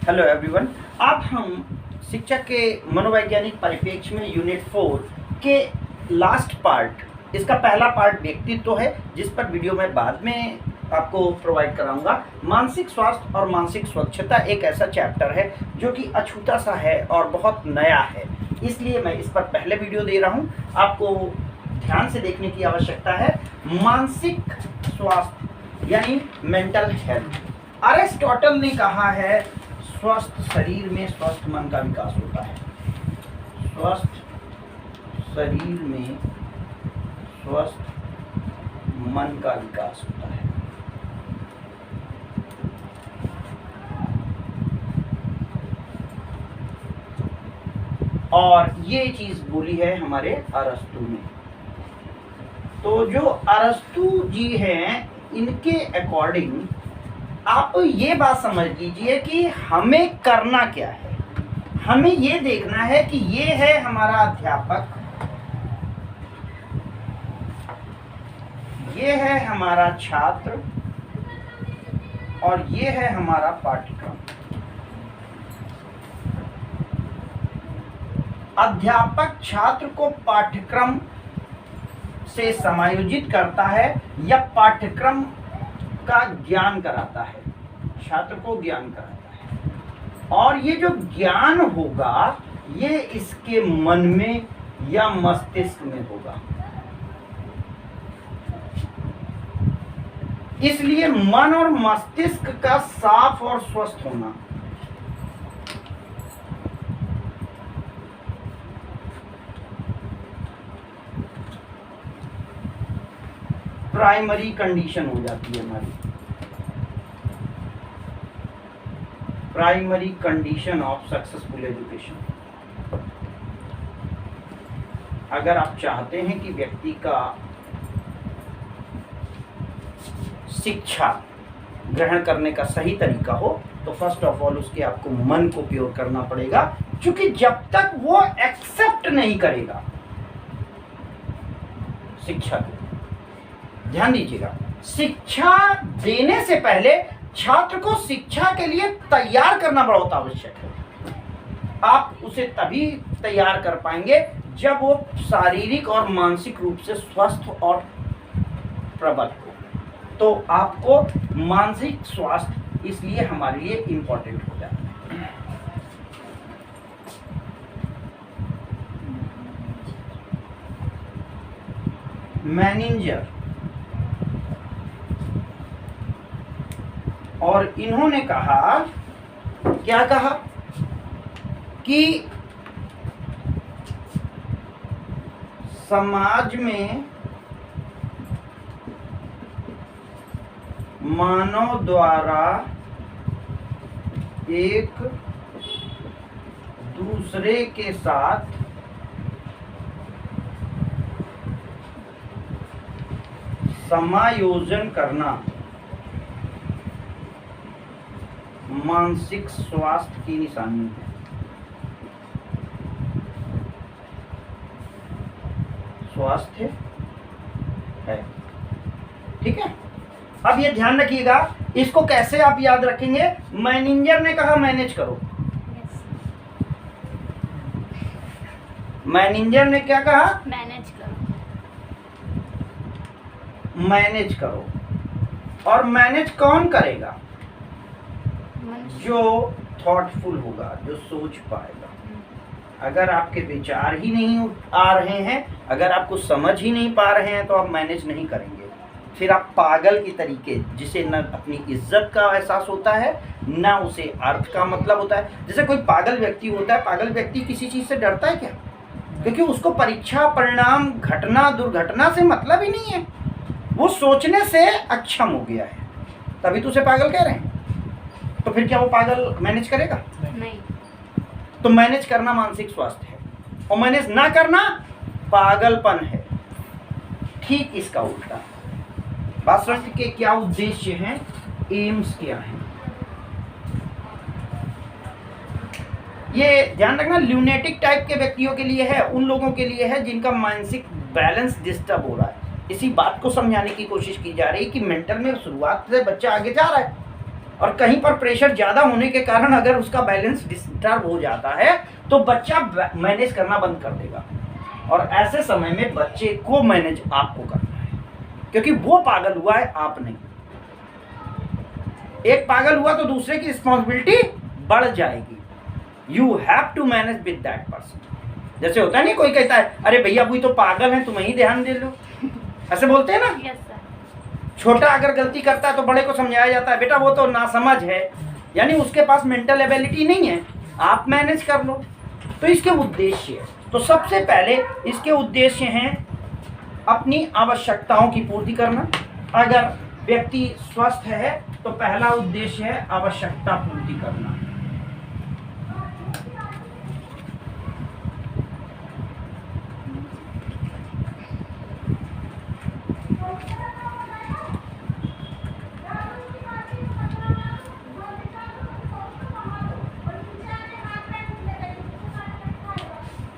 Hello everyone. अब हम शिक्षा के मनोवैज्ञानिक परिप्रेक्ष्य में यूनिट 4 के लास्ट पार्ट, इसका पहला पार्ट व्यक्तित्व है, जिस पर वीडियो मैं बाद में आपको प्रोवाइड कराऊंगा। मानसिक स्वास्थ्य और मानसिक स्वच्छता एक ऐसा चैप्टर है जो कि अछूता सा है और बहुत नया है, इसलिए मैं इस पर पहले वीडियो दे रहा हूं। आपको ध्यान से देखने की आवश्यकता है। मानसिक स्वास्थ्य यानी मेंटल हेल्थ। अरिस्टोटल ने कहा है स्वस्थ शरीर में स्वस्थ मन का विकास होता है। स्वस्थ शरीर में स्वस्थ मन का विकास होता है। और ये चीज बोली है हमारे अरस्तु ने। तो जो अरस्तु जी हैं, इनके अकॉर्डिंग आप ये बात समझ लीजिए कि हमें करना क्या है। हमें ये देखना है कि ये है हमारा अध्यापक, ये है हमारा छात्र और ये है हमारा पाठ्यक्रम। अध्यापक छात्र को पाठ्यक्रम से समायोजित करता है या पाठ्यक्रम का ज्ञान कराता है, छात्र को ज्ञान कराता है। और ये जो ज्ञान होगा ये इसके मन में या मस्तिष्क में होगा। इसलिए मन और मस्तिष्क का साफ और स्वस्थ होना प्राइमरी कंडीशन हो जाती है हमारी, primary condition of successful education. अगर आप चाहते हैं कि व्यक्ति का शिक्षा ग्रहण करने का सही तरीका हो, तो फर्स्ट ऑफ ऑल उसके आपको मन को प्योर करना पड़ेगा, क्योंकि जब तक वो एक्सेप्ट नहीं करेगा शिक्षा को, ध्यान दीजिएगा, शिक्षा देने से पहले छात्र को शिक्षा के लिए तैयार करना बहुत आवश्यक है। आप उसे तभी तैयार कर पाएंगे जब वो शारीरिक और मानसिक रूप से स्वस्थ और प्रबल हो। तो आपको मानसिक स्वास्थ्य इसलिए हमारे लिए इंपॉर्टेंट हो जाता है। मैनेजर और इन्होंने कहा, क्या कहा कि समाज में मानव द्वारा एक दूसरे के साथ समायोजन करना मानसिक स्वास्थ्य की निशानी है। स्वास्थ्य है, ठीक है। अब ये ध्यान रखिएगा, इसको कैसे आप याद रखेंगे। मैनेजर ने कहा मैनेज करो, मैनेजर ने क्या कहा, मैनेज करो, मैनेज करो। और मैनेज कौन करेगा, जो थॉटफुल होगा, जो सोच पाएगा। अगर आपके विचार ही नहीं आ रहे हैं, अगर आपको समझ ही नहीं पा रहे हैं, तो आप मैनेज नहीं करेंगे। फिर आप पागल की तरीके, जिसे न अपनी इज्जत का एहसास होता है, ना उसे अर्थ का मतलब होता है। जैसे कोई पागल व्यक्ति होता है, पागल व्यक्ति किसी चीज से डरता है क्या? क्योंकि उसको परीक्षा, परिणाम, घटना, दुर्घटना से मतलब ही नहीं है। वो सोचने से अक्षम हो गया है, तभी तो उसे पागल कह रहे हैं। तो फिर क्या वो पागल मैनेज करेगा? नहीं। तो मैनेज करना मानसिक स्वास्थ्य है, और मैनेज ना करना पागलपन है। ठीक इसका उल्टा। वास्तव के क्या उद्देश्य हैं, एम्स क्या हैं, ये ध्यान रखना। ल्यूनेटिक टाइप के व्यक्तियों के लिए है, उन लोगों के लिए है जिनका मानसिक बैलेंस डिस्टर्ब हो रहा है। इसी बात को समझाने की कोशिश की जा रही है कि मेंटल में शुरुआत से बच्चा आगे जा रहा है और कहीं पर प्रेशर ज़्यादा होने के कारण अगर उसका बैलेंस डिस्टर्ब हो जाता है तो बच्चा मैनेज करना बंद कर देगा, और ऐसे समय में बच्चे को मैनेज आपको करना है, क्योंकि वो पागल हुआ है, आप नहीं। एक पागल हुआ तो दूसरे की रिस्पॉन्सिबिलिटी बढ़ जाएगी। You have to manage with that person. जैसे होता है नहीं, कोई कहता है अरे भैया कोई तो पागल है, तुम ही ध्यान दे लो, ऐसे बोलते हैं ना। Yes sir. छोटा अगर गलती करता है तो बड़े को समझाया जाता है बेटा वो तो नासमझ है, यानी उसके पास मेंटल एबिलिटी नहीं है, आप मैनेज कर लो। तो इसके उद्देश्य, तो सबसे पहले इसके उद्देश्य हैं अपनी आवश्यकताओं की पूर्ति करना। अगर व्यक्ति स्वस्थ है तो पहला उद्देश्य है आवश्यकता पूर्ति करना।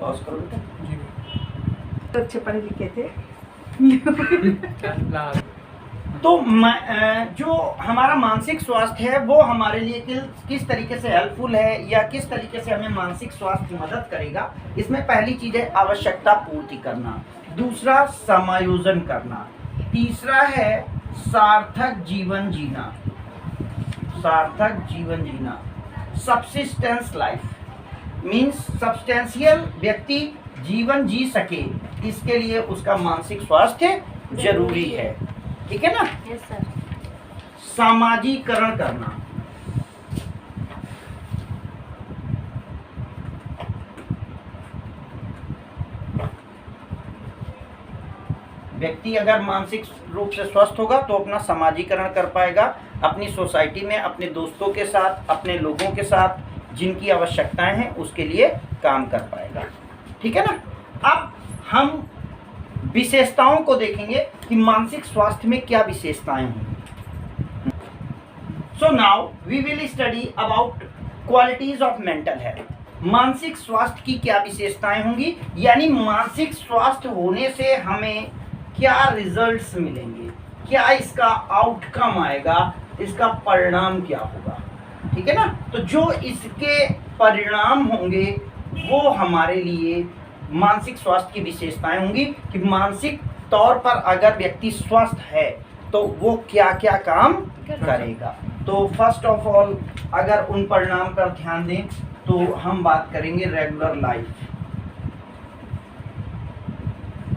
पॉज करो बेटा। तो अच्छे पढ़े लिखे थे। तो जो हमारा मानसिक स्वास्थ्य है वो हमारे लिए किस तरीके से हेल्पफुल है या किस तरीके से हमें मानसिक स्वास्थ्य की मदद करेगा, इसमें पहली चीज है आवश्यकता पूर्ति करना, दूसरा समायोजन करना, तीसरा है सार्थक जीवन जीना। सार्थक जीवन जीना, सब्सिस्टेंस लाइफ मीन्स सब्सटेंशियल व्यक्ति जीवन जी सके, इसके लिए उसका मानसिक स्वास्थ्य जरूरी है। ठीक है ना। Yes sir. सामाजिकरण करना, व्यक्ति अगर मानसिक रूप से स्वस्थ होगा तो अपना सामाजिकरण कर पाएगा, अपनी सोसाइटी में अपने दोस्तों के साथ, अपने लोगों के साथ जिनकी आवश्यकताएं हैं उसके लिए काम कर पाएगा। ठीक है ना। अब हम विशेषताओं को देखेंगे कि मानसिक स्वास्थ्य में क्या विशेषताएं होंगी। So now we will study about qualities of mental health. मानसिक स्वास्थ्य की क्या विशेषताएं होंगी, यानी मानसिक स्वास्थ्य होने से हमें क्या रिजल्ट्स मिलेंगे, क्या इसका आउटकम आएगा, इसका परिणाम क्या होगा। ठीक है ना। तो जो इसके परिणाम होंगे वो हमारे लिए मानसिक स्वास्थ्य की विशेषताएं होंगी कि मानसिक तौर पर अगर व्यक्ति स्वस्थ है तो वो क्या क्या काम करेगा। तो फर्स्ट ऑफ ऑल अगर उन परिणाम पर ध्यान दें तो हम बात करेंगे रेगुलर लाइफ,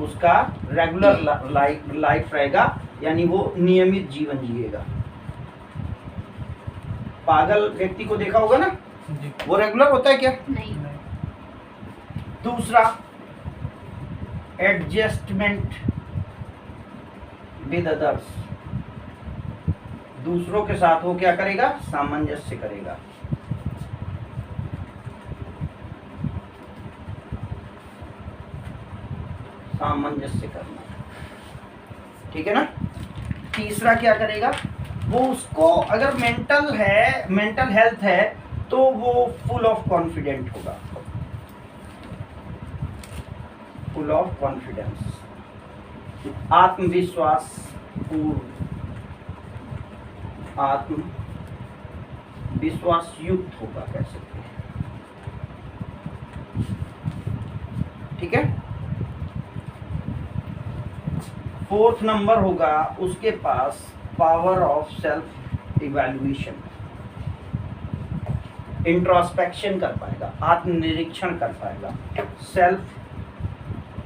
उसका रेगुलर लाइफ रहेगा, यानी वो नियमित जीवन जिएगा। पागल व्यक्ति को देखा होगा ना, वो रेगुलर होता है क्या? नहीं। दूसरा एडजस्टमेंट विद अदर्स, दूसरों के साथ वो क्या करेगा? सामंजस्य करेगा। सामंजस्य करना, ठीक है ना। तीसरा क्या करेगा? वो उसको अगर मेंटल हेल्थ है तो वो फुल ऑफ कॉन्फिडेंट होगा, फुल ऑफ कॉन्फिडेंस, आत्मविश्वास पूर्ण, आत्मविश्वास युक्त होगा, कह सकते हैं। ठीक है। फोर्थ नंबर होगा उसके पास power of self evaluation, introspection कर पाएगा, आत्मनिरीक्षण कर पाएगा, सेल्फ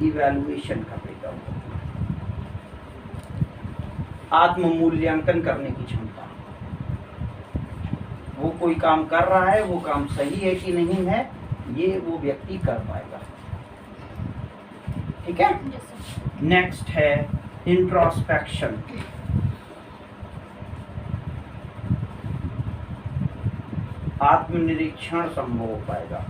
इवैल्यूएशन करेगा, आत्म मूल्यांकन करने की क्षमता, वो कोई काम कर रहा है वो काम सही है कि नहीं है ये वो व्यक्ति कर पाएगा। ठीक है। नेक्स्ट है इंट्रोस्पेक्शन, आत्मनिरीक्षण संभव हो पाएगा,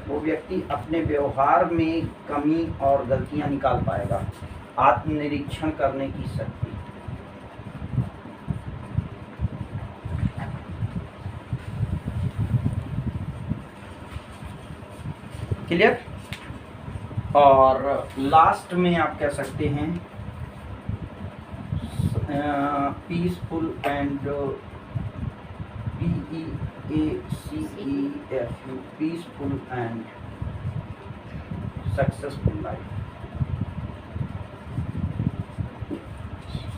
वो व्यक्ति अपने व्यवहार में कमी और गलतियां निकाल पाएगा, आत्मनिरीक्षण करने की शक्ति। क्लियर। और लास्ट में आप कह सकते हैं peaceful and PEACEFU, peaceful and successful life.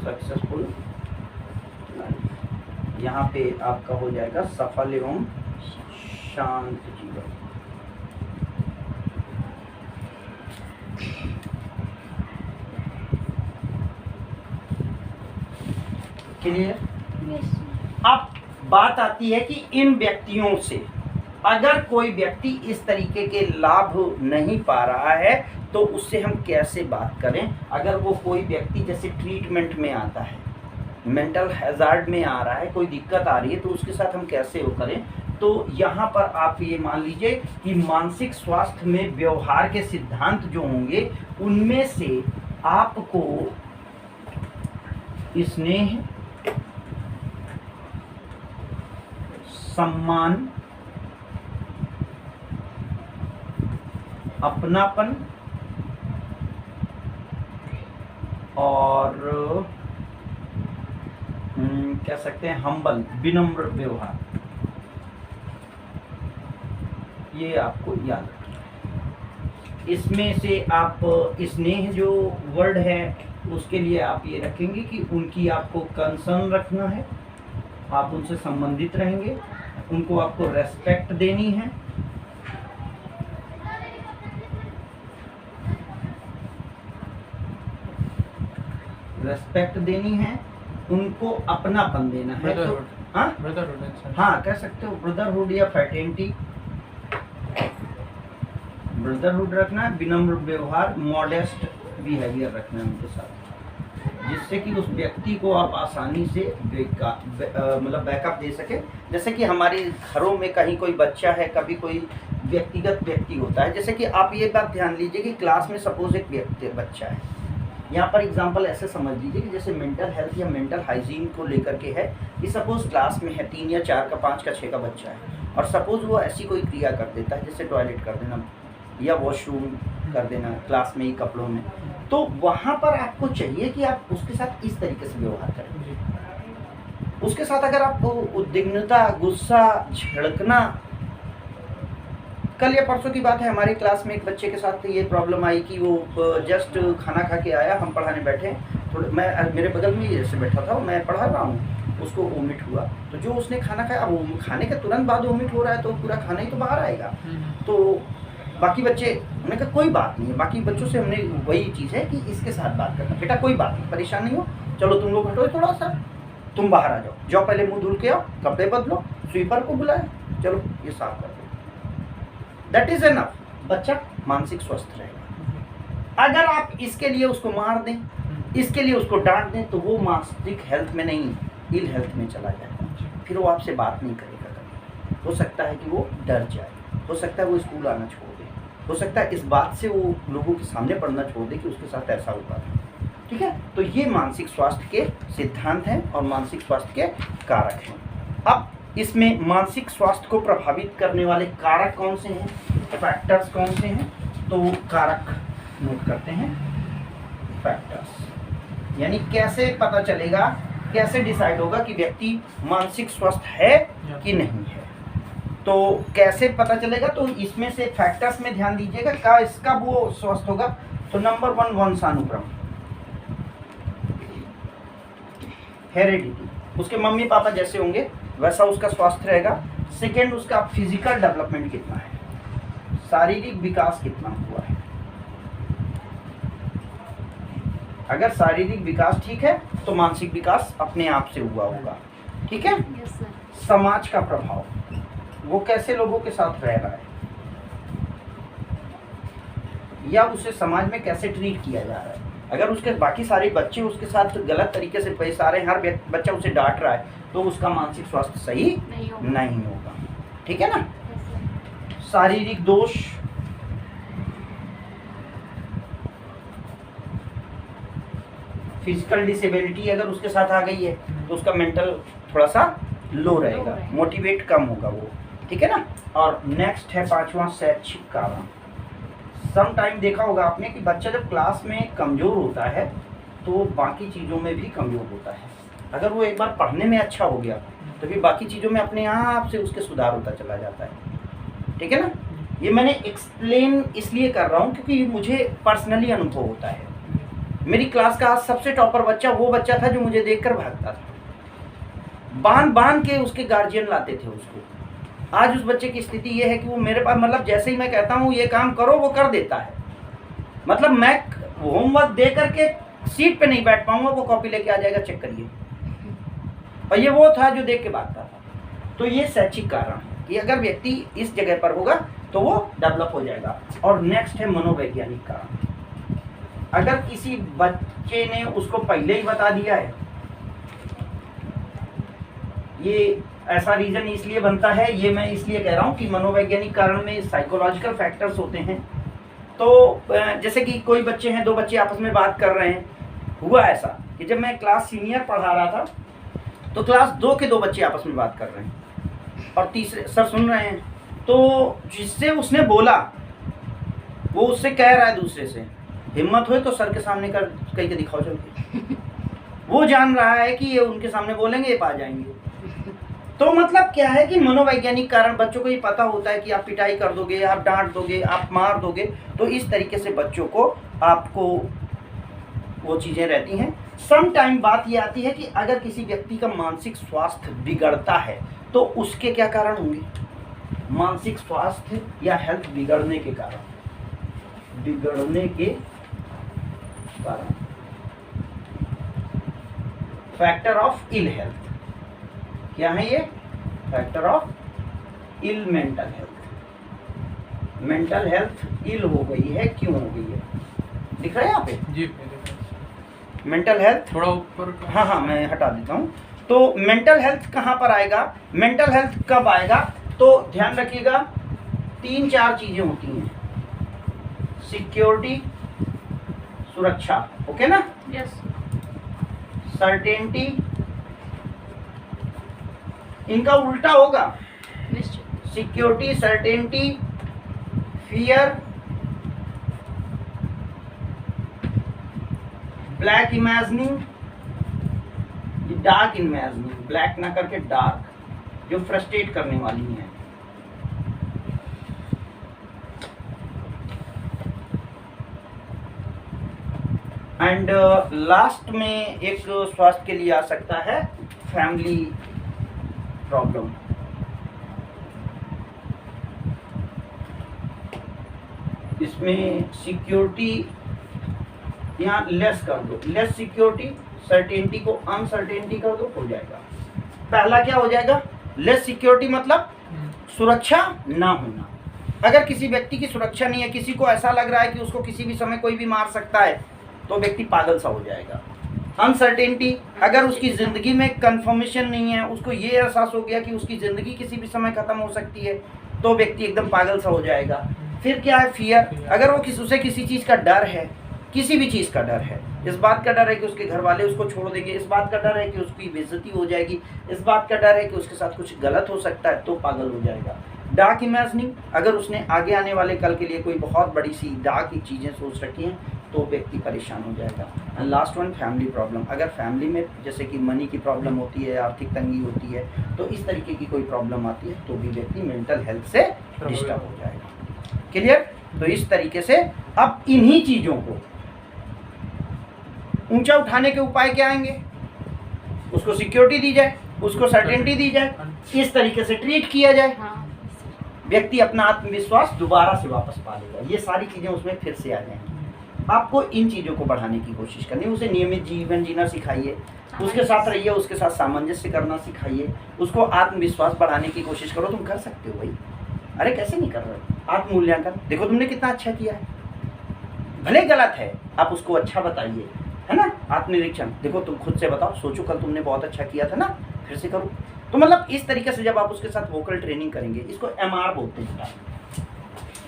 Successful life, यहाँ पे आपका हो जाएगा सफल एवं शांत जीवन। क्लियर? अब बात आती है कि इन व्यक्तियों से अगर कोई व्यक्ति इस तरीके के लाभ नहीं पा रहा है तो उससे हम कैसे बात करें। अगर वो कोई व्यक्ति जैसे ट्रीटमेंट में आता है, मेंटल हैजार्ड में आ रहा है, कोई दिक्कत आ रही है, तो उसके साथ हम कैसे वो करें। तो यहाँ पर आप ये मान लीजिए कि मानसिक स्वास्थ्य में व्यवहार के सिद्धांत जो होंगे उनमें से आपको स्नेह, सम्मान, अपनापन और कह सकते हैं हम्बल, विनम्र व्यवहार, ये आपको याद रखना। इसमें से आप स्नेह जो वर्ड है उसके लिए आप ये रखेंगे कि उनकी आपको कंसर्न रखना है, आप उनसे संबंधित रहेंगे, उनको आपको रेस्पेक्ट देनी है, उनको अपनापन देना है। तो हाँ कह सकते हो ब्रदरहुड या फ्रेटर्निटी, ब्रदरहुड रखना है, विनम्र व्यवहार, मॉडेस्ट बिहेवियर रखना है उनके साथ, जिससे कि उस व्यक्ति को आप आसानी से मतलब बैकअप दे सके। जैसे कि हमारे घरों में कहीं कोई बच्चा है, कभी कोई व्यक्तिगत व्यक्ति होता है। जैसे कि आप ये बात ध्यान लीजिए कि क्लास में सपोज एक व्यक्ति बच्चा है, यहाँ पर एग्जांपल ऐसे समझ लीजिए कि जैसे मेंटल हेल्थ या मेंटल हाइजीन को लेकर के है कि सपोज क्लास में है 3 या 4 का 5 का 6 का बच्चा है और सपोज वो ऐसी कोई क्रिया कर देता है जैसे टॉयलेट कर देना या वॉशरूम कर देना क्लास में ही कपड़ों में, तो वहाँ पर आपको चाहिए कि आप उसके साथ इस तरीके से व्यवहार करें। उसके साथ अगर आपको उद्विग्नता, गुस्सा, झड़कना, कल या परसों की बात है हमारी क्लास में एक बच्चे के साथ ये प्रॉब्लम आई कि वो जस्ट खाना खा के आया, हम पढ़ाने बैठे, थोड़ा मैं मेरे बगल में जैसे बैठा था, मैं पढ़ा रहा हूँ, उसको वोमिट हुआ। तो जो उसने खाना खाया, अब खाने के तुरंत बाद वोमिट हो रहा है तो पूरा खाना ही तो बाहर आएगा। तो बाकी बच्चे, हमने कहा कोई बात नहीं है, बाकी बच्चों से हमने वही चीज़ है कि इसके साथ बात करना, बेटा कोई बात नहीं, परेशान नहीं हो, चलो तुम लोग हटो थोड़ा सा, तुम बाहर आ जाओ, जाओ पहले मुँह धुल के आओ, कपड़े बदलो, स्वीपर को बुलाए, चलो ये साफ कर दो, दैट इज एनफ। बच्चा मानसिक स्वस्थ रहेगा। अगर आप इसके लिए उसको मार दें, इसके लिए उसको डांट दें, तो वो मानसिक हेल्थ में नहीं, इल हेल्थ में चला जाएगा, फिर वो आपसे बात नहीं करेगा कभी। हो सकता है कि वो डर जाए, हो सकता है वो स्कूल आना छोड़ दे, हो सकता है इस बात से वो लोगों के सामने पढ़ना छोड़ दे कि उसके साथ ऐसा हुआ था। ठीक है, तो ये मानसिक स्वास्थ्य के सिद्धांत हैं और मानसिक स्वास्थ्य के कारक हैं। अब इसमें मानसिक स्वास्थ्य को प्रभावित करने वाले कारक कौन से हैं, फैक्टर्स कौन से हैं, तो कारक नोट करते हैं। फैक्टर्स यानी कैसे पता चलेगा, कैसे डिसाइड होगा कि व्यक्ति मानसिक स्वस्थ है कि नहीं है। तो कैसे पता चलेगा, तो इसमें से फैक्टर्स में ध्यान दीजिएगा का इसका वो स्वस्थ होगा। तो नंबर 1 वंशानुक्रम, हेरिडिटी, उसके मम्मी पापा जैसे होंगे वैसा उसका स्वास्थ्य रहेगा। सेकेंड, उसका फिजिकल डेवलपमेंट कितना है, शारीरिक विकास कितना हुआ है। अगर शारीरिक विकास ठीक है तो मानसिक विकास अपने आप से हुआ होगा। ठीक है। समाज का प्रभाव, वो कैसे लोगों के साथ रह रहा है या उसे समाज में कैसे ट्रीट किया जा रहा है। अगर उसके बाकी सारे बच्चे उसके साथ गलत तरीके से पेश आ रहे हैं, हर बच्चा उसे डांट रहा है, तो उसका मानसिक स्वास्थ्य सही नहीं होगा। ठीक है ना। शारीरिक दोष, फिजिकल डिसेबिलिटी अगर उसके साथ आ गई है तो उसका मेंटल थोड़ा सा लो रहेगा, मोटिवेट कम होगा वो। ठीक है ना। और नेक्स्ट है 5वां, शैक्षिक कारण। सम टाइम देखा होगा आपने कि बच्चा जब क्लास में कमज़ोर होता है तो बाकी चीज़ों में भी कमज़ोर होता है। अगर वो एक बार पढ़ने में अच्छा हो गया तो फिर बाकी चीज़ों में अपने आप से उसके सुधार होता चला जाता है। ठीक है ना? ये मैंने एक्सप्लेन इसलिए कर रहा हूँ क्योंकि मुझे पर्सनली अनुभव होता है। मेरी क्लास का आज सबसे टॉपर बच्चा वो बच्चा था जो मुझे देखकर भागता था, बांध बांध के उसके गार्जियन लाते थे उसको। आज उस बच्चे की स्थिति ये है कि वो मेरे पास, मतलब जैसे ही मैं कहता हूँ ये काम करो वो कर देता है। मतलब मैं होमवर्क दे करके सीट पे नहीं बैठ पाऊंगा, वो कॉपी लेके आ जाएगा, चेक करिए। और ये वो था जो देख के भागता था। तो ये शैक्षिक कारण है कि अगर व्यक्ति इस जगह पर होगा तो वो डेवलप हो जाएगा। और नेक्स्ट है मनोवैज्ञानिक कारण। अगर किसी बच्चे ने उसको पहले ही बता दिया है, ये ऐसा रीजन इसलिए बनता है, ये मैं इसलिए कह रहा हूँ कि मनोवैज्ञानिक कारण में साइकोलॉजिकल फैक्टर्स होते हैं। तो जैसे कि कोई बच्चे हैं, दो बच्चे आपस में बात कर रहे हैं। हुआ ऐसा कि जब मैं क्लास सीनियर पढ़ा रहा था तो क्लास 2 के दो बच्चे आपस में बात कर रहे हैं और तीसरे सर सुन रहे हैं। तो जिससे उसने बोला वो उससे कह रहा है दूसरे से, हिम्मत हो तो सर के सामने कर कहीं के दिखाओ चल के। वो जान रहा है कि ये उनके सामने बोलेंगे, ये पा जाएंगे। तो मतलब क्या है कि मनोवैज्ञानिक कारण, बच्चों को ये पता होता है कि आप पिटाई कर दोगे, आप डांट दोगे, आप मार दोगे, तो इस तरीके से बच्चों को आपको वो चीज़ें रहती हैं। सम टाइम बात ये आती है कि अगर किसी व्यक्ति का मानसिक स्वास्थ्य बिगड़ता है तो उसके क्या कारण होंगे? मानसिक स्वास्थ्य या हेल्थ बिगड़ने के कारण, फैक्टर ऑफ इल हेल्थ। क्या है ये? Factor of ill mental health. Mental health ill हो गई है, क्यों हो गई है? दिख रहा है यहाँ पे जी? मेंटल हेल्थ थोड़ा ऊपर। हाँ मैं हटा देता हूँ। तो मेंटल हेल्थ कहाँ पर आएगा? मेंटल हेल्थ कब आएगा? तो ध्यान रखिएगा, 3-4 चीजें होती हैं। सिक्योरिटी, सुरक्षा, ओके ना? यस। सर्टेनिटी, इनका उल्टा होगा। निश्चित। Security, certainty, fear, black imagining, dark imagining, black ना करके डार्क, जो फ्रस्ट्रेट करने वाली हैं। एंड लास्ट में एक स्वास्थ्य के लिए आ सकता है फैमिली प्रॉब्लम। इसमें सिक्योरिटी यहाँ लेस कर दो, लेस सिक्योरिटी, सर्टेनिटी को अनसर्टेनिटी कर दो, हो जाएगा। पहला क्या हो जाएगा? लेस सिक्योरिटी मतलब सुरक्षा ना होना। अगर किसी व्यक्ति की सुरक्षा नहीं है, किसी को ऐसा लग रहा है कि उसको किसी भी समय कोई भी मार सकता है, तो व्यक्ति पागल सा हो जाएगा। अनसर्टेनिटी, अगर उसकी ज़िंदगी में कंफर्मेशन नहीं है, उसको ये एहसास हो गया कि उसकी ज़िंदगी किसी भी समय ख़त्म हो सकती है, तो व्यक्ति एकदम पागल सा हो जाएगा। फिर क्या है? फियर, अगर वो उसे किसी चीज़ का डर है, किसी भी चीज़ का डर है, इस बात का डर है कि उसके घर वाले उसको छोड़ देंगे, इस बात का डर है कि उसकी बेइज्जती हो जाएगी, इस बात का डर है कि उसके साथ कुछ गलत हो सकता है, तो पागल हो जाएगा। डार्क इमेजिनिंग, अगर उसने आगे आने वाले कल के लिए कोई बहुत बड़ी सी डार्क चीज़ें सोच रखी हैं, तो व्यक्ति परेशान हो जाएगा। And last one, family problem. अगर फैमिली में जैसे कि मनी की प्रॉब्लम होती है, आर्थिक तंगी होती है, तो इस तरीके की कोई प्रॉब्लम आती है, तो भी व्यक्ति मेंटल हेल्थ से डिस्टर्ब हो जाएगा। क्लियर? तो इस तरीके से अब इन्हीं चीज़ों को ऊंचा उठाने के उपाय क्या आएंगे? उसको सिक्योरिटी दी जाए, उसको सर्टेनिटी दी जाए, इस तरीके से ट्रीट किया जाए, व्यक्ति अपना आत्मविश्वास दोबारा से वापस पा लेगा। ये सारी चीज़ें उसमें फिर से आ जाएंगी। आपको इन चीज़ों को बढ़ाने की कोशिश करनी है। उसे नियमित जीवन जीना सिखाइए, उसके साथ रहिए, उसके साथ सामंजस्य करना सिखाइए, उसको आत्मविश्वास बढ़ाने की कोशिश करो। तुम कर सकते हो भाई, अरे कैसे नहीं कर रहे? आत्ममूल्यांकन, देखो तुमने कितना अच्छा किया है, भले गलत है, आप उसको अच्छा बताइए, है ना? आत्मनिरीक्षण, देखो तुम खुद से बताओ, सोचो कल तुमने बहुत अच्छा किया था ना, फिर से करो। तो मतलब इस तरीके से जब आप उसके साथ वोकल ट्रेनिंग करेंगे, इसको MR बोलते हैं।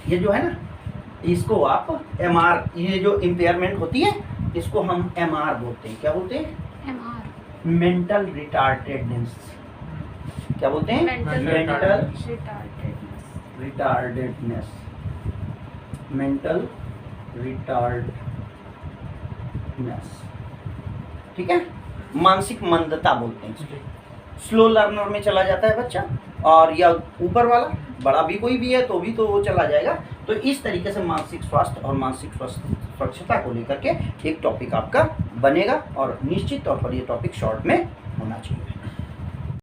ये जो है ना, इसको आप MR, ये जो इम्पेयरमेंट होती है, इसको हम MR बोलते हैं। क्या बोलते हैं? MR, mental retardedness. क्या बोलते हैं? Mental retardedness, mental retardedness. ठीक है? मानसिक मंदता बोलते हैं इसको। स्लो लर्नर में चला जाता है बच्चा, और या ऊपर वाला बड़ा भी कोई भी है तो भी तो वो चला जाएगा। तो इस तरीके से मानसिक स्वास्थ्य और मानसिक स्वच्छता को लेकर के एक टॉपिक आपका बनेगा, और निश्चित तौर पर ये टॉपिक शॉर्ट में होना चाहिए।